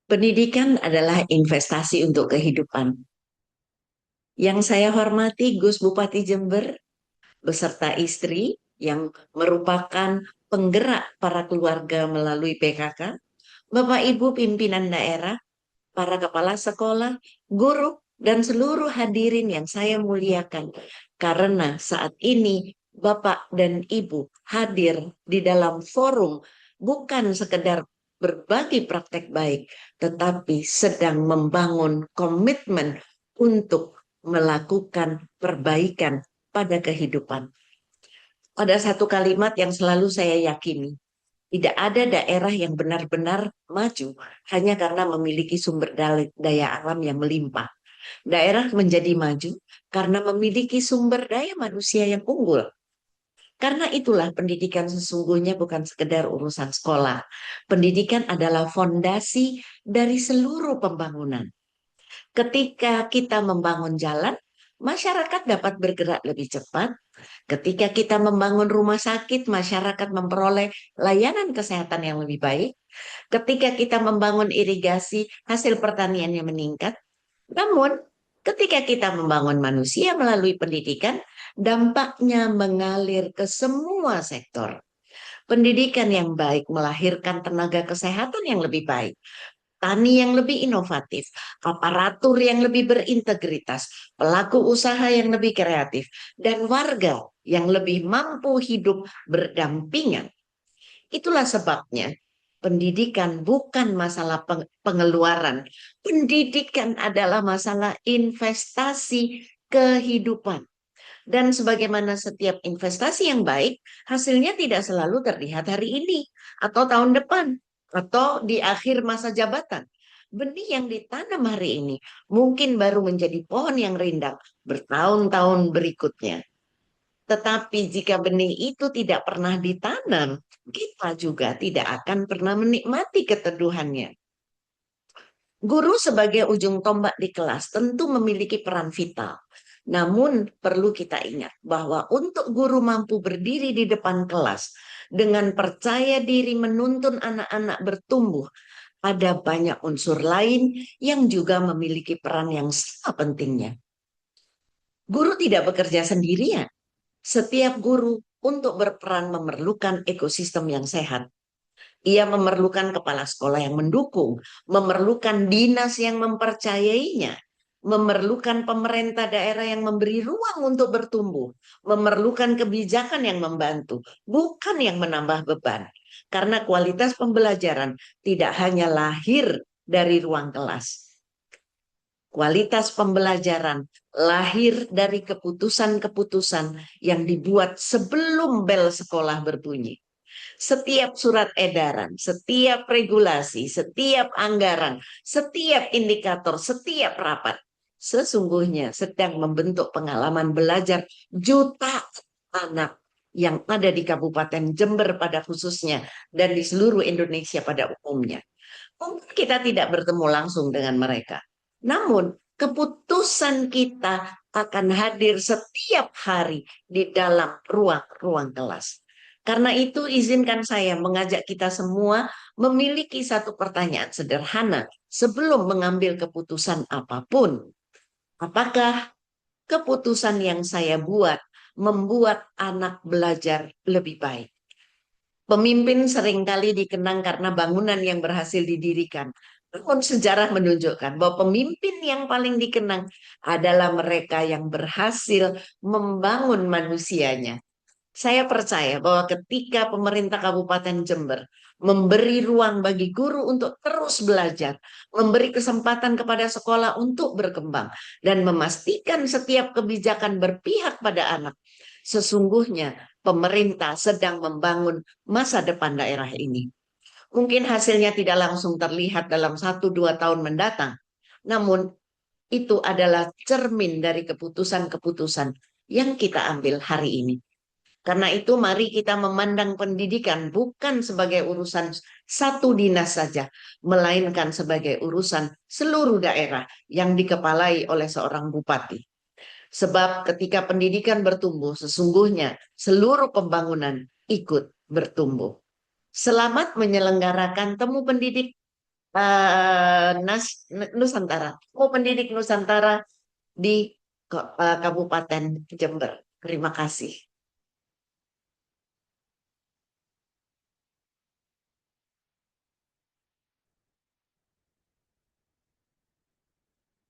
Pendidikan adalah investasi untuk kehidupan. Yang saya hormati Gus Bupati Jember beserta istri yang merupakan penggerak para keluarga melalui PKK, Bapak Ibu pimpinan daerah, para kepala sekolah, guru, dan seluruh hadirin yang saya muliakan. Karena saat ini Bapak dan Ibu hadir di dalam forum bukan sekedar berbagi praktek baik, tetapi sedang membangun komitmen untuk melakukan perbaikan pada kehidupan. Ada satu kalimat yang selalu saya yakini, tidak ada daerah yang benar-benar maju hanya karena memiliki sumber daya alam yang melimpah. Daerah menjadi maju karena memiliki sumber daya manusia yang unggul. Karena itulah pendidikan sesungguhnya bukan sekedar urusan sekolah. Pendidikan adalah fondasi dari seluruh pembangunan. Ketika kita membangun jalan, masyarakat dapat bergerak lebih cepat. Ketika kita membangun rumah sakit, masyarakat memperoleh layanan kesehatan yang lebih baik. Ketika kita membangun irigasi, hasil pertaniannya meningkat. Namun, ketika kita membangun manusia melalui pendidikan, dampaknya mengalir ke semua sektor. Pendidikan yang baik melahirkan tenaga kesehatan yang lebih baik, tani yang lebih inovatif, aparatur yang lebih berintegritas, pelaku usaha yang lebih kreatif, dan warga yang lebih mampu hidup berdampingan. Itulah sebabnya pendidikan bukan masalah pengeluaran. Pendidikan adalah masalah investasi kehidupan. Dan sebagaimana setiap investasi yang baik, hasilnya tidak selalu terlihat hari ini atau tahun depan atau di akhir masa jabatan. Benih yang ditanam hari ini mungkin baru menjadi pohon yang rindang bertahun-tahun berikutnya. Tetapi jika benih itu tidak pernah ditanam, kita juga tidak akan pernah menikmati keteduhannya. Guru sebagai ujung tombak di kelas tentu memiliki peran vital. Namun perlu kita ingat bahwa untuk guru mampu berdiri di depan kelas dengan percaya diri menuntun anak-anak bertumbuh, ada banyak unsur lain yang juga memiliki peran yang sama pentingnya. Guru tidak bekerja sendirian. Setiap guru untuk berperan memerlukan ekosistem yang sehat. Ia memerlukan kepala sekolah yang mendukung, memerlukan dinas yang mempercayainya, memerlukan pemerintah daerah yang memberi ruang untuk bertumbuh, memerlukan kebijakan yang membantu, bukan yang menambah beban. Karena kualitas pembelajaran tidak hanya lahir dari ruang kelas. Kualitas pembelajaran lahir dari keputusan-keputusan yang dibuat sebelum bel sekolah berbunyi. Setiap surat edaran, setiap regulasi, setiap anggaran, setiap indikator, setiap rapat sesungguhnya sedang membentuk pengalaman belajar juta anak yang ada di Kabupaten Jember pada khususnya dan di seluruh Indonesia pada umumnya. Mungkin kita tidak bertemu langsung dengan mereka, namun keputusan kita akan hadir setiap hari di dalam ruang-ruang kelas. Karena itu izinkan saya mengajak kita semua memiliki satu pertanyaan sederhana sebelum mengambil keputusan apapun. Apakah keputusan yang saya buat membuat anak belajar lebih baik? Pemimpin seringkali dikenang karena bangunan yang berhasil didirikan. Namun sejarah menunjukkan bahwa pemimpin yang paling dikenang adalah mereka yang berhasil membangun manusianya. Saya percaya bahwa ketika pemerintah Kabupaten Jember memberi ruang bagi guru untuk terus belajar, memberi kesempatan kepada sekolah untuk berkembang, dan memastikan setiap kebijakan berpihak pada anak, sesungguhnya pemerintah sedang membangun masa depan daerah ini. Mungkin hasilnya tidak langsung terlihat dalam 1-2 tahun mendatang, namun itu adalah cermin dari keputusan-keputusan yang kita ambil hari ini. Karena itu mari kita memandang pendidikan bukan sebagai urusan satu dinas saja, melainkan sebagai urusan seluruh daerah yang dikepalai oleh seorang bupati. Sebab ketika pendidikan bertumbuh, sesungguhnya seluruh pembangunan ikut bertumbuh. Selamat menyelenggarakan temu pendidik Nusantara. Pendidik Nusantara di Kabupaten Jember. Terima kasih.